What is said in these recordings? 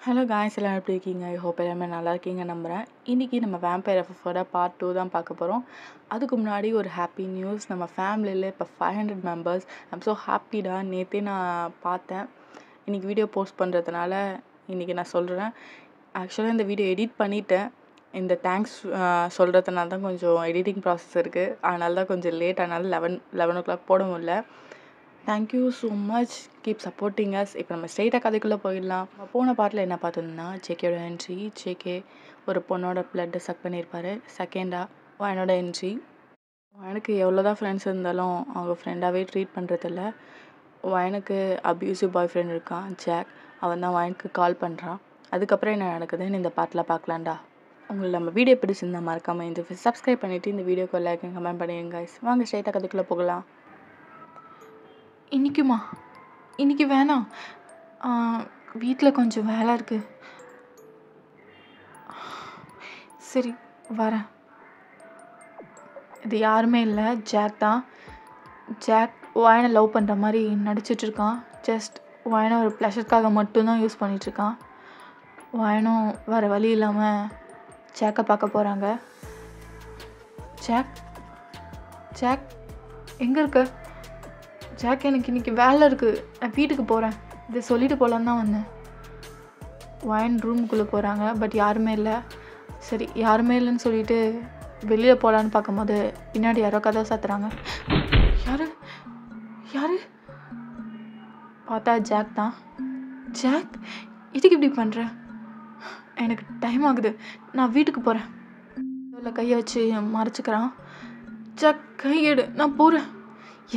Hello guys, எல்லாம் எப்படி இருக்கீங்க? ஐ ஹோப் எல்லாமே நல்லா இருக்கீங்க நம்புகிறேன். இன்றைக்கி நம்ம வேம்பயர் எஃப்எஃபோட பார்ட் 2 தான் பார்க்க போகிறோம். அதுக்கு முன்னாடி ஒரு ஹாப்பி நியூஸ். நம்ம ஃபேமிலியில் இப்போ 500 மெம்பர்ஸ். I'm so ஹாப்பிடா. நேற்றே நான் பார்த்தேன். இன்றைக்கி வீடியோ போஸ்ட் பண்ணுறதுனால இன்றைக்கி நான் சொல்கிறேன். ஆக்சுவலாக இந்த வீடியோ எடிட் பண்ணிவிட்டேன். இந்த தேங்க்ஸ் சொல்கிறதுனால தான் கொஞ்சம் எடிட்டிங் ப்ராசஸ் இருக்குது. அதனால தான் கொஞ்சம் லேட். அதனால 11 o'clock போட முடியல. Thank you so much. Keep supporting us. இப்போ நம்ம ஸ்ட்ரெயிட்டாக கதைக்குள்ளே போயிடலாம். நம்ம போன பாட்டில் என்ன பார்த்தோம்னா, ஜேகேயோட என்ட்ரி. ஜேகே ஒரு பொண்ணோட பிளட்டை சக் பண்ணியிருப்பாரு. செகண்டாக வயனோட என்ட்ரி. வயனுக்கு எவ்வளோ தான் ஃப்ரெண்ட்ஸ் இருந்தாலும் அவங்க ஃப்ரெண்டாகவே ட்ரீட் பண்ணுறதில்ல. வயனுக்கு அப்யூசிவ் பாய் ஃப்ரெண்ட் இருக்கான், ஜாக். அவன் தான் வயனுக்கு கால் பண்ணுறான். அதுக்கப்புறம் என்ன நடக்குதுன்னு இந்த பாட்டில் பார்க்கலாம்டா. உங்களுக்கு நம்ம வீடியோ பிடிச்சிருந்தா மறக்காமல் இந்த சப்ஸ்கிரைப் பண்ணிவிட்டு இந்த வீடியோக்கு லைக் கமெண்ட் பண்ணிடுங்க guys. வாங்க ஸ்ட்ரெயிட்டாக கதைக்குள்ளே போகலாம். இன்றைக்கி வேணாம், வீட்டில் கொஞ்சம் வேலை இருக்குது. சரி வரேன். இது யாருமே இல்லை, ஜாக் தான். ஜாக் வயனை லவ் பண்ணுற மாதிரி நடிச்சிட்ருக்கான். ஜஸ்ட் வயனை ஒரு ப்ளஷருக்காக மட்டும்தான் யூஸ் பண்ணிகிட்ருக்கான். வயனும் வேறு வழி இல்லாமல் ஜாக்கை பார்க்க போகிறாங்க. ஜாக் எங்கே இருக்க? ஜாக், எனக்கு இன்றைக்கி வேலை இருக்குது, நான் வீட்டுக்கு போகிறேன். இதை சொல்லிட்டு போகலான்னு தான் வந்தேன். வயன் ரூமுக்குள்ளே போகிறாங்க. பட் யாருமே இல்லை. சரி, யாருமே இல்லைன்னு சொல்லிட்டு வெளியில் போகலான்னு பார்க்கும்போது பின்னாடி யாரோ கதவை சாத்துறாங்க. யாரு பார்த்தா ஜாக் தான். ஜாக், இதுக்கு இப்படி பண்ணுற? எனக்கு டைம் ஆகுது, நான் வீட்டுக்கு போகிறேன். அதில் கையை வச்சு மறைச்சிக்கிறான். ஜாக், கையெடு, நான் போகிறேன்.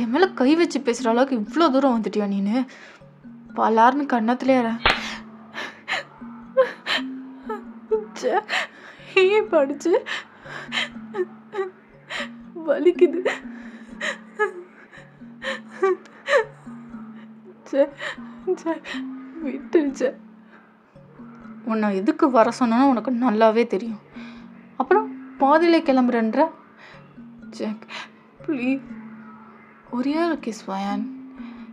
என் மேலே கை வச்சு பேசுகிற அளவுக்கு இவ்வளோ தூரம் வந்துட்டியா நீனு? பலார்னு கண்ணத்துலேயே படிச்சு வலிக்குது. விட்டுருச்ச. உன்னை எதுக்கு வர சொன்னா உனக்கு நல்லாவே தெரியும். அப்புறம் பாதியில கிளம்புறன்ற. ஜாக் ப்ளீஸ், ஒரே ஒரு கிஸ் வயன்.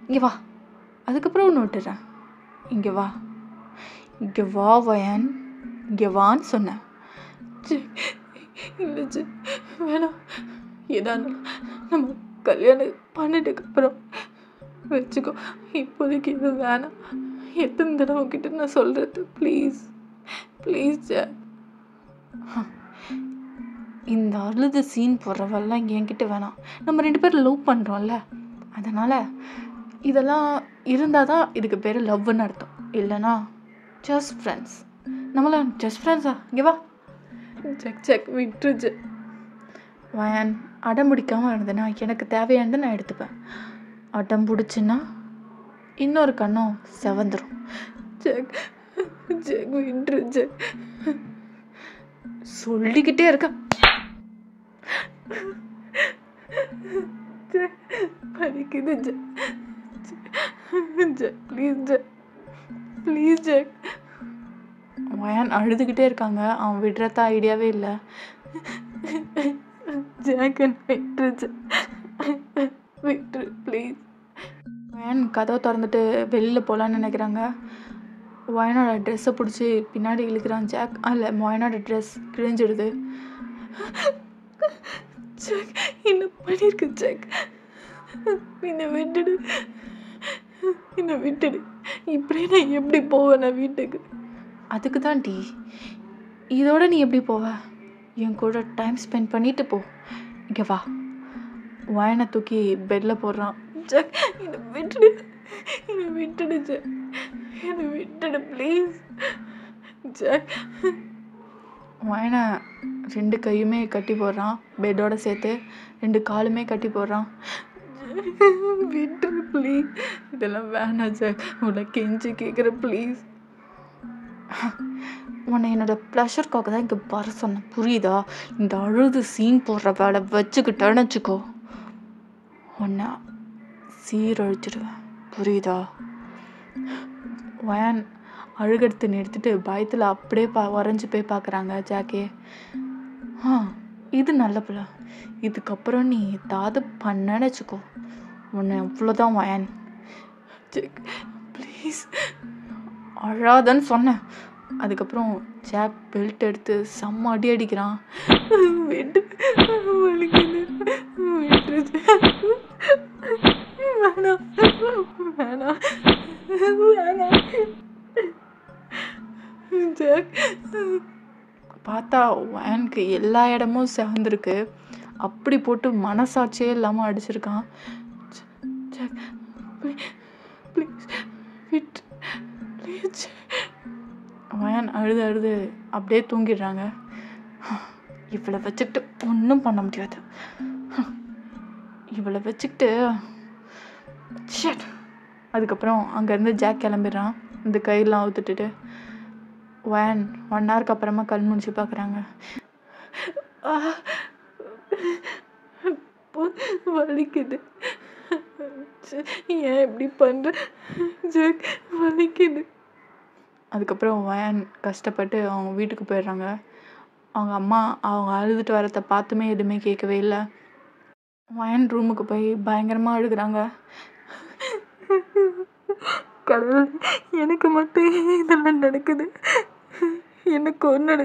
இங்கே வா, அதுக்கப்புறம் ஒன்று விட்டுறேன். இங்கே வா வயன், இங்கே வான்னு சொன்னேன். இல்லை வேணாம், ஏதாவது நம்ம கல்யாணம் பண்ணிட்டுக்கப்புறம் வச்சுக்கோ. இப்போதைக்கு இது வேணாம். எத்தனை தடவை கிட்ட நான் சொல்கிறது? Please jack. இந்த அழுது சீன் போடுறவெல்லாம் என்கிட்ட வேணாம். நம்ம 2 பேரும் லவ் பண்ணுறோம்ல, அதனால் இதெல்லாம் இருந்தால் தான் இதுக்கு பேர் லவ்னு அர்த்தம். இல்லைனா ஜஸ்ட் ஃப்ரெண்ட்ஸ். நம்மளாம் ஜஸ்ட் ஃப்ரெண்ட்ஸா? இங்கே வா. ஜாக் விட்டுருச்சு. வயன் அடம் பிடிக்காமல் இருந்ததுன்னா எனக்கு தேவையானது நான் எடுத்துப்பேன். அடம் பிடிச்சுன்னா இன்னொரு கண்ணும் செவந்துடும். ஜாக் விட்டுருச்சு. சொல்லிக்கிட்டே இருக்க. படிக்குது. Please jack. வயன் அழுதுகிட்டே இருக்காங்க. அவன் விடுறதா ஐடியாவே இல்லை. ஜாக் விட்டுரு ப்ளீஸ். வயன் கதவை திறந்துட்டு வெளியில் போகலான்னு நினைக்கிறாங்க. வயனோட ட்ரெஸ்ஸை பிடிச்சி பின்னாடி இழுக்கிறான் ஜாக். அதில் வயனோட ட்ரெஸ் கிழிஞ்சிடுது. ஜாக், என்ன பண்ணியிருக்கு ஜாக்? என்னை விட்டுடு. இப்படியே நான் எப்படி போவேன் நான் வீட்டுக்கு? அதுக்கு தான் டி. இதோட நீ எப்படி போவ? என் கூட டைம் ஸ்பெண்ட் பண்ணிட்டு போ. இங்கே வா. வயனை தூக்கி பெட்டில் போடுறான். ஜாக், என்னை விட்டுடு ஜாக், என்னை விட்டுடு ப்ளீஸ். ஜாக் வயனை 2 கையுமே கட்டி போடுறான். பெட்டோட சேர்த்து 2 காலுமே கட்டி போடுறான். விட்டுரு ப்ளீஸ். இதெல்லாம் வேணாம் ஜாக், உன்னை கெஞ்சி கேட்குற ப்ளீஸ். உன்னை என்னோட ப்ளஷருக்காக தான் இங்கே வர சொன்னேன், புரியுதா? இந்த அழுது சீன் போடுற வேலை வச்சுக்கிட்டேன்னு வச்சுக்கோ, உன்னை சீரழிச்சிடுவேன், புரியுதா? வயன் அழுகடுத்து நிறுத்திட்டு பயத்தில் அப்படியே உறைஞ்சி போய் பார்க்குறாங்க ஜாக்கே. இது நல்ல பிள்ளை. இதுக்கப்புறம் நீ ஏதாவது பண்ணன்னு வச்சுக்கோ, உன்னை அவ்வளோதான் வயன். Jack please. அழாதன்னு சொன்னேன். அதுக்கப்புறம் ஜாக் பெல்ட் எடுத்து செம்ம அடி அடிக்கிறான். விட்டு வலிக்குது, விட்டுருச்சு, வேணாம் வேணாம் வேணாம். ஜாக் பார்த்தா வேனுக்கு எல்லா இடமும் செவந்திருக்கு. அப்படி போட்டு மனசாட்சியே இல்லாமல் அடிச்சிருக்கான். ஜாக் ப்ளீஸ் விட் ப்ளீஸ். வேன் அழுது அழுது அப்படியே தூங்கிடுறாங்க. இவளை வச்சுக்கிட்டு ஒன்றும் பண்ண முடியாது. இவளை வச்சுக்கிட்டு அதுக்கப்புறம் அங்கேருந்து ஜாக் கிளம்பிடுறான். இந்த கையெல்லாம் அவுத்துட்டு வேன் 1 ஹவருக்கு அப்புறமா கண் முடிச்சு பார்க்குறாங்க. வலிக்குது, ஏன் இப்படி பண்ணுற ஜாக், வலிக்குது. அதுக்கப்புறம் வேன் கஷ்டப்பட்டு அவங்க வீட்டுக்கு போயிடுறாங்க. அவங்க அம்மா அவங்க அழுதுட்டு வரதை பார்த்துமே எதுவுமே கேட்கவே இல்லை. வேன் ரூமுக்கு போய் பயங்கரமாக அழுகுறாங்க. கடவுள், எனக்கு மட்டும் இதெல்லாம் நடக்குது, எனக்கு ஒன்று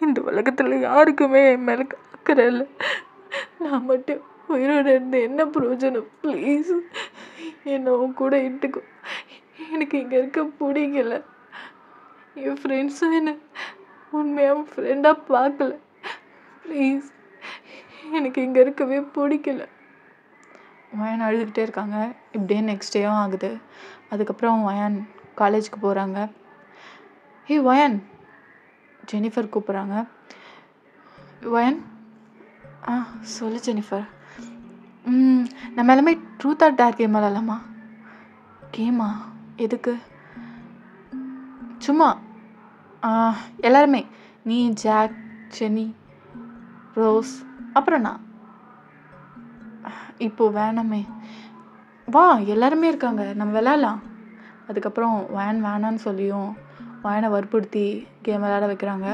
இந்த உலகத்தில் யாருக்குமே என் மேலே அக்கறை இல்லை. நான் மட்டும் உயிரோடு இருந்து என்ன பிரயோஜனம்? ப்ளீஸ் என்னை உன் கூட இட்டுக்கோ. எனக்கு இங்கே இருக்க பிடிக்கல. என் ஃப்ரெண்ட்ஸும் என்ன உண்மையாக ஃப்ரெண்டாக பார்க்கல. ப்ளீஸ் எனக்கு இங்கே இருக்கவே பிடிக்கல. வயன் அழுதுகிட்டே இருக்காங்க. இப்படியே நெக்ஸ்ட் டேவும் ஆகுது. அதுக்கப்புறம் வயன் காலேஜுக்கு போகிறாங்க. வயன், ஜெனிஃபர் கூப்பிட்றாங்க. வயன், சொல்லு ஜெனிஃபர். நம்ம எல்லாமே ட்ரூத் ஆர் டேர் கேம் விளாடலாமா? கேமா? எதுக்கு? சும்மா எல்லாருமே, நீ, ஜாக், ஜெனி, ரோஸ், அப்புறம் நான். இப்போது வேணாமே, வா எல்லாருமே இருக்காங்க, நம்ம விளாட்லாம். அதுக்கப்புறம் வயன் வேணான்னு சொல்லியும் வயனை வற்புறுத்தி கேம் விளாட வைக்கிறாங்க.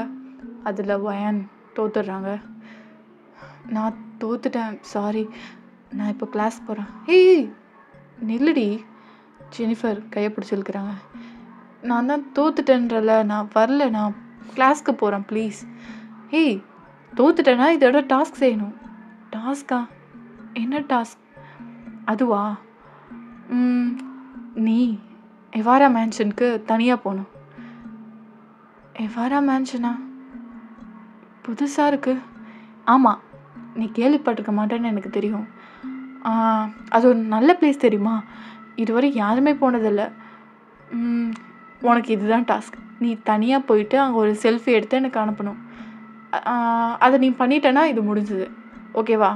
அதில் வயன் தோத்துடுறாங்க. நான் தோத்துட்டேன், சாரி, நான் இப்போ கிளாஸ் போகிறேன். நில்லுடி. ஜெனிஃபர் கையை பிடிச்சி இழுக்கிறாங்க. நான் தான் தோத்துட்டேன்றல, நான் வரல, நான் கிளாஸ்க்கு போகிறேன், ப்ளீஸ். தோத்துட்டேன்னா இதோட டாஸ்க் செய்யணும். டாஸ்க்கா? என்ன டாஸ்க்? அதுவா? நீ எவாரா மேன்ஷனுக்கு தனியாக போகணும். எவாரா மேன்ஷனா? புதுசாக இருக்குது. ஆமாம், நீ கேள்விப்பட்டிருக்க மாட்டேன்னு எனக்கு தெரியும். அது ஒரு நல்ல பிளேஸ் தெரியுமா? இதுவரை யாருமே போனதில்லை. உனக்கு இதுதான் டாஸ்க். நீ தனியாக போயிட்டு அங்கே ஒரு செல்ஃபி எடுத்து எனக்கு அனுப்பணும். அதை நீ பண்ணிட்டேன்னா இது முடிஞ்சுது, ஓகேவா?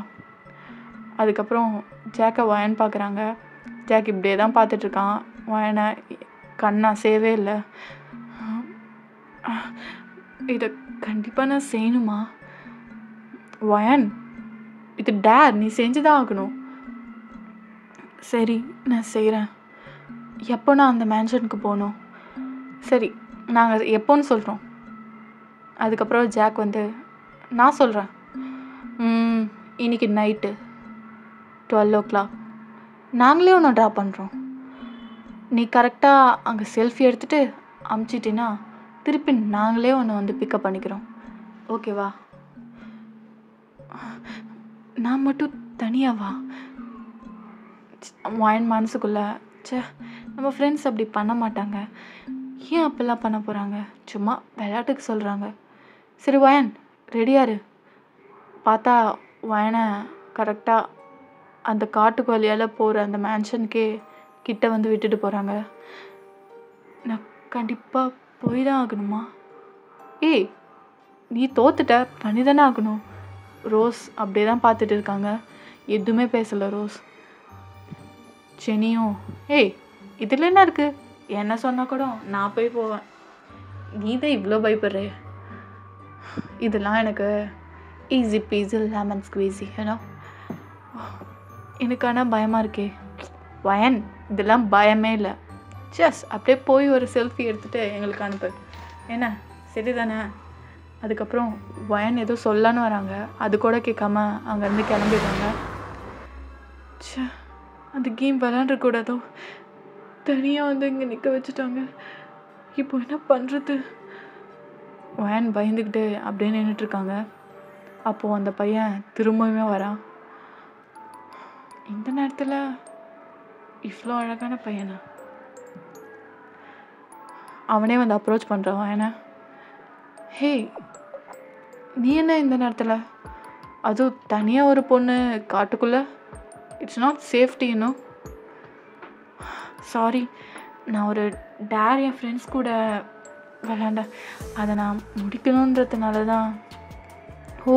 அதுக்கப்புறம் ஜாக்கை வயன் பார்க்குறாங்க. ஜாக் இப்படியே தான் பார்த்துட்ருக்கான். வயனை கண்ணா சேவே இல்லை. இதை கண்டிப்பாக நான் செய்யணுமா? வயன், இது டேர், நீ செஞ்சு தான் ஆகணும். சரி, நான் செய்கிறேன். எப்போ நான் அந்த மேன்ஷனுக்கு போகணும்? சரி, நாங்கள் எப்போன்னு சொல்கிறோம். அதுக்கப்புறம் ஜாக் வந்து, நான் சொல்கிறேன், இன்னைக்கு நைட்டு 12 o'clock நாங்களே ஒன்று ட்ரா பண்ணுறோம். நீ கரெக்டாக அங்கே செல்ஃபி எடுத்துகிட்டு அமுச்சிட்டின்னா திருப்பி நாங்களே ஒன்று வந்து பிக்கப் பண்ணிக்கிறோம், ஓகேவா? நான் மட்டும் தனியாவா? வயன் மனசுக்குள்ளே, நம்ம ஃப்ரெண்ட்ஸ் அப்படி பண்ண மாட்டாங்க, ஏன் அப்பெல்லாம் பண்ண போகிறாங்க? சும்மா விளையாட்டுக்கு சொல்கிறாங்க. சரி வயன், ரெடியாரு. பார்த்தா வயனை கரெக்டாக அந்த காட்டுக்கு வழியால் போகிற அந்த மேன்ஷனுக்கே கிட்ட வந்து விட்டுட்டு போகிறாங்க. நான் கண்டிப்பாக போய் தான் ஆகணுமா? நீ தோத்துட்ட, பண்ணி தானே ஆகணும். ரோஸ் அப்படியே தான் பார்த்துட்டு இருக்காங்க, எதுவுமே பேசலை ரோஸ். ஜெனியும், இதில் என்ன இருக்குது, என்ன சொன்னால் கூட நான் போய் போவேன், நீ தான் இவ்வளோ பயப்படுற. இதெல்லாம் எனக்கு ஈஸி பீஸி லெமன் ஸ்குவீஸி, ஏன்னா எனக்கு ஆனால் பயமாக இருக்கே. வயன், இதெல்லாம் பயமே இல்லை, ஜஸ்ட் அப்படியே போய் ஒரு செல்ஃபி எடுத்துகிட்டு எங்களுக்கு அனுப்பு, என்ன சரி தானே? அதுக்கப்புறம் வயன் ஏதோ சொல்லலான்னு வராங்க, அது கூட கேட்காம அங்கேருந்து கிளம்பிடுறாங்க. அந்த கேம் விளையாண்டுக்கூடாதோ, தனியாக வந்து இங்கே நிற்க வச்சுட்டாங்க. இப்போ என்ன பண்ணுறது? வேன் பயந்துக்கிட்டு அப்படியே நின்றுட்டுருக்காங்க. அப்போது அந்த பையன் திரும்பவுமே வரான். இந்த நேரத்தில் இவ்வளோ அழகான பையனா? அவனே வந்து அப்ரோச் பண்ணுறான் வேனை. ஹே, நீ என்ன இந்த நேரத்தில், அதுவும் தனியாக ஒரு பொண்ணு காட்டுக்குள்ளே? இட்ஸ் நாட் சேஃப்டி இன்னும். சாரி, நான் ஒரு டேர் என் ஃப்ரெண்ட்ஸ் கூட விளாண்டேன். அதை நான் முடிக்கணுன்றதுனால தான். ஓ,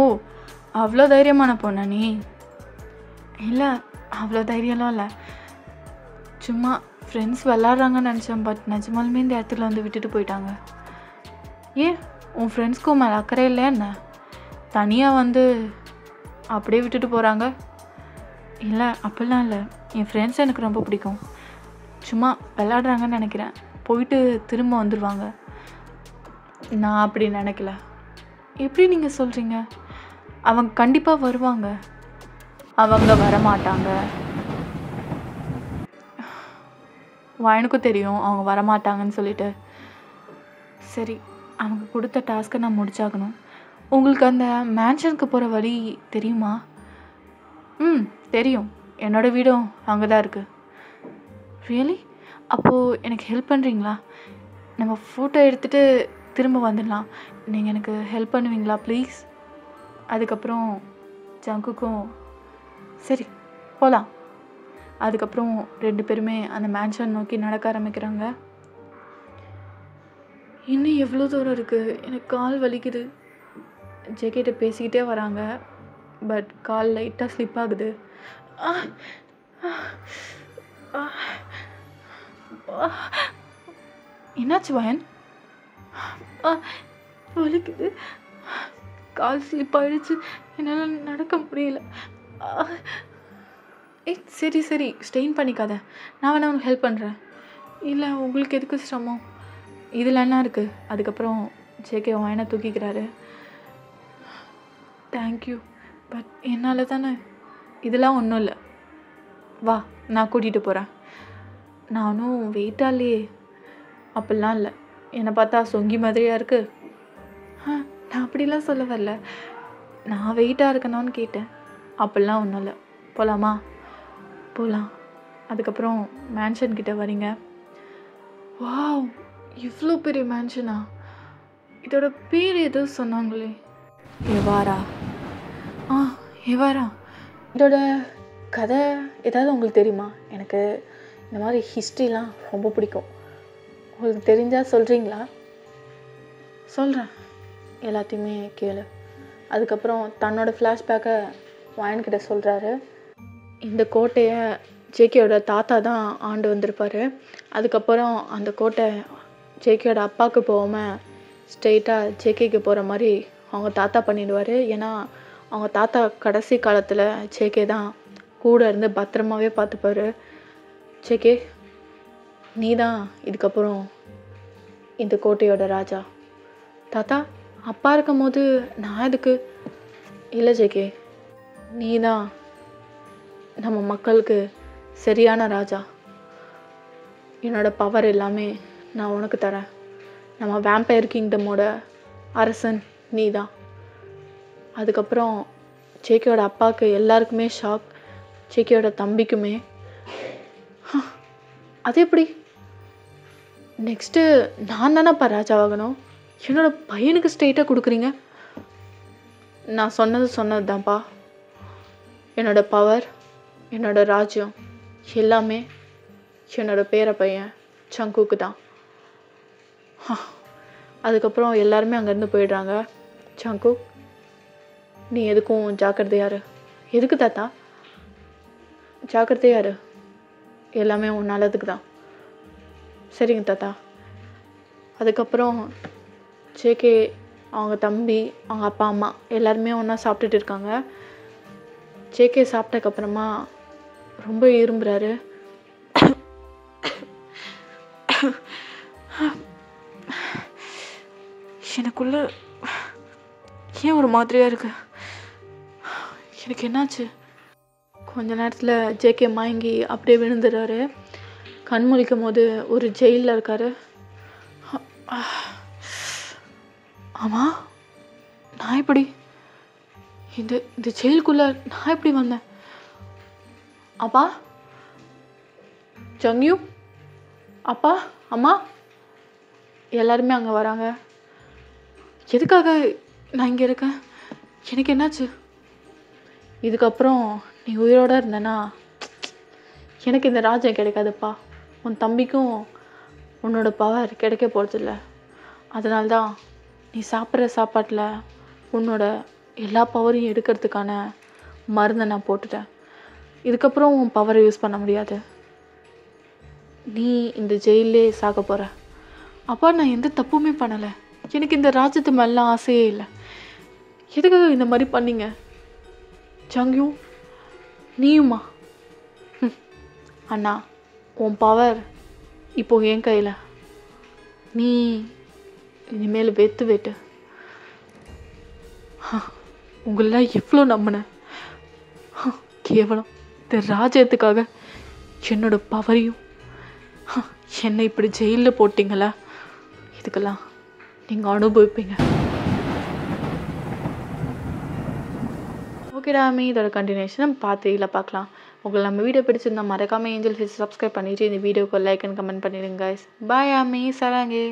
அவ்வளோ தைரியமான பொண்ணா நீ? இல்லை, அவ்வளோ தைரியம்லாம் இல்லை. சும்மா ஃப்ரெண்ட்ஸ் விளாட்றாங்கன்னு நினச்சேன். பட் நிஜமாலுமே இந்த இடத்துல வந்து விட்டுட்டு போயிட்டாங்க. ஏன், உன் ஃப்ரெண்ட்ஸ்க்கும் மேலே அக்கறை இல்லையா என்ன? தனியாக வந்து அப்படியே விட்டுட்டு போகிறாங்க? இல்லை, அப்படிலாம் இல்லை. என் ஃப்ரெண்ட்ஸ் எனக்கு ரொம்ப பிடிக்கும். சும்மா விளாட்றாங்கன்னு நினைக்கிறேன். போயிட்டு திரும்ப வந்துடுவாங்க. நான் அப்படி நினைக்கல. எப்படி நீங்கள் சொல்கிறீங்க? அவங்க கண்டிப்பாக வருவாங்க. அவங்க வரமாட்டாங்க. எனக்கும் தெரியும் அவங்க வரமாட்டாங்கன்னு சொல்லிட்டு. சரி, அவங்க கொடுத்த டாஸ்க்கை நான் முடிச்சாகணும். உங்களுக்கு அந்த மேன்ஷனுக்கு போகிற வழி தெரியுமா? தெரியும். என்னோடய வீடும் அங்கே தான் இருக்குது. ரியலி? அப்போது எனக்கு ஹெல்ப் பண்ணுறீங்களா? நம்ம ஃபோட்டோ எடுத்துகிட்டு திரும்ப வந்துடலாம். நீங்கள் எனக்கு ஹெல்ப் பண்ணுவீங்களா ப்ளீஸ்? அதுக்கப்புறம் ஜங்குக்கும் சரி போகலாம். அதுக்கப்புறம் 2 பேருமே அந்த மேன்ஷன் நோக்கி நடக்க ஆரம்பிக்கிறாங்க. இன்னும் எவ்வளோ தூரம் இருக்குது? எனக்கு கால் வலிக்குது. ஜேகிட்ட பேசிக்கிட்டே வராங்க. பட் கால் லைட்டாக ஸ்லிப் ஆகுது. என்னாச்சு வயன்? வலிக்குது. கால் ஸ்லிப் ஆகிடுச்சு. என்னால் நடக்க முடியல. சரி சரி, ஸ்ட்ரெயின் பண்ணிக்காத. நான் வேணா உனக்கு ஹெல்ப் பண்ணுறேன். இல்லை, உங்களுக்கு எதுக்கு சிரமம்? இதில் என்ன இருக்குது? அதுக்கப்புறம் ஜேகே வயனை தூக்கிக்கிறாரு. தேங்க்யூ, பட் என்னால் தானே. இதெல்லாம் ஒன்றும் இல்லை. வா, நான் கூட்டிகிட்டு போகிறேன். நானும் வெயிட்டாக இல்லையே. அப்படிலாம் இல்லை. என்னை பார்த்தா சொங்கி மாதிரியாக இருக்குது. நான் அப்படிலாம் சொல்ல வரல. நான் வெயிட்டாக இருக்கணும்னு கேட்டேன். அப்படிலாம் ஒன்றும் இல்லை. போகலாமா? போகலாம். அதுக்கப்புறம் மேன்ஷன் கிட்ட வரீங்க. வாவ், இவ்வளோ பெரிய மேன்ஷனா? இதோட பேர் எதோ சொன்னாங்களே, எவாரா. எவாரா. இதோட கதை ஏதாவது உங்களுக்கு தெரியுமா? எனக்கு இந்த மாதிரி ஹிஸ்ட்ரிலாம் ரொம்ப பிடிக்கும். உங்களுக்கு தெரிஞ்சால் சொல்கிறீங்களா? சொல்கிறேன், எல்லாத்தையுமே கேளு. அதுக்கப்புறம் தன்னோட ஃப்ளாஷ்பேக்கை வாயன்கிட்ட சொல்கிறாரு. இந்த கோட்டையை ஜேகேயோட தாத்தா தான் ஆண்டு வந்திருப்பார். அதுக்கப்புறம் அந்த கோட்டை ஜேகேயோட அப்பாவுக்கு போகாமல் ஸ்ட்ரெயிட்டாக ஜேகேக்கு போகிற மாதிரி அவங்க தாத்தா பண்ணிடுவார். ஏன்னா அவங்க தாத்தா கடைசி காலத்தில் ஜேகே தான் கூட இருந்து பத்திரமாவே பார்த்துப்பாரு. ஜேகே, நீ தான் இதுக்கப்புறம் இந்த கோட்டையோட ராஜா. தாத்தா, அப்பா இருக்கும் போது நான் எதுக்கு? இல்லை ஜேகே, நீ தான் நம்ம மக்களுக்கு சரியான ராஜா. என்னோடய பவர் எல்லாமே நான் உனக்கு தரேன். நம்ம வேம்பயர் கிங்டமோட அரசன் நீ தான். அதுக்கப்புறம் ஜேகேயோட அப்பாவுக்கு எல்லாருக்குமே ஷாக். ஜேகேயோட தம்பிக்குமே. அது எப்படி? நெக்ஸ்ட்டு நான் தானேப்பா ராஜாவாகணும். என்னோடய பையனுக்கு ஸ்ட்ரெயிட்டாக கொடுக்குறீங்க? நான் சொன்னது தான்ப்பா. என்னோடய பவர், என்னோடய ராஜ்யம் எல்லாமே என்னோடய பேர பையன் சங்குக்கு தான். அதுக்கப்புறம் எல்லாருமே அங்கேருந்து போயிடுறாங்க. சங்கு, நீ எதுக்கும் ஜாக்கிரதையாரு. எதுக்கு தாத்தா? ஜாக்கிரதையாரு, எல்லாமே உன் நல்லதுக்கு தான். சரிங்க தாத்தா. அதுக்கப்புறம் ஜேகே, அவங்க தம்பி, அவங்க அப்பா அம்மா எல்லாருமே ஒன்றா சாப்பிட்டுட்டு இருக்காங்க. ஜேகே சாப்பிட்டதுக்கப்புறமா ரொம்ப இரும்புறாரு. எனக்குள்ள ஏன் ஒரு மாதிரியாக இருக்கு? எனக்கு என்னாச்சு? கொஞ்ச நேரத்தில் ஜேகே மயங்கி அப்படியே விழுந்துடுறாரு. கண் முழிக்கும் போது ஒரு ஜெயிலில் இருக்காரு. ஆமாம், நான் எப்படி இந்த இந்த ஜெயிலுக்குள்ளே நான் எப்படி வந்தேன்? அப்பா, ஜங்யூ, அப்பா, அம்மா எல்லாருமே அங்கே வராங்க. எதுக்காக நான் இங்கே இருக்கேன்? எனக்கு என்னாச்சு? இதுக்கப்புறம் நீ உயிரோடு இருந்தேன்னா எனக்கு இந்த ராஜ்யம் கிடைக்காதுப்பா. உன் தம்பிக்கும் உன்னோட பவர் கிடைக்க போகிறதில்ல. அதனால்தான் நீ சாப்பிட்ற சாப்பாட்டில் உன்னோட எல்லா பவரையும் எடுக்கிறதுக்கான மருந்தை நான் போட்டுட்டேன். இதுக்கப்புறம் உன் பவரை யூஸ் பண்ண முடியாது. நீ இந்த ஜெயிலே சாக போகிற. அப்பா, நான் எந்த தப்புமே பண்ணலை. எனக்கு இந்த ராஜ்யத்து மேலாம் ஆசையே இல்லை. எதுக்காக இந்த மாதிரி பண்ணீங்க? ஜங்யூ, நீயுமா? அண்ணா, உன் பவர் இப்போ என் கையில். நீ இனிமேல் வெட்டு. உங்களெலாம் எவ்வளோ நம்பினேன். கேவலம் இந்த ராஜ்யத்துக்காக என்னோட பவரையும் என்னை இப்படி ஜெயிலில் போட்டிங்களா? இதுக்கெல்லாம் நீங்கள் அனுபவிப்பீங்க. ஓகேடா, இதோட கண்டினியூஷன் பார்ட் 3ல பார்க்கலாம். உங்களுக்கு நம்ம வீடியோ பிடிச்சிருந்தா மறக்காமல் ஏஞ்சல் ஃபேஸ் சப்ஸ்கிரைப் பண்ணிவிட்டு இந்த வீடியோக்கு லைக் அண்ட் கமெண்ட் பண்ணிடுங்க கைஸ். பாய் ஆமி, சராங்கே.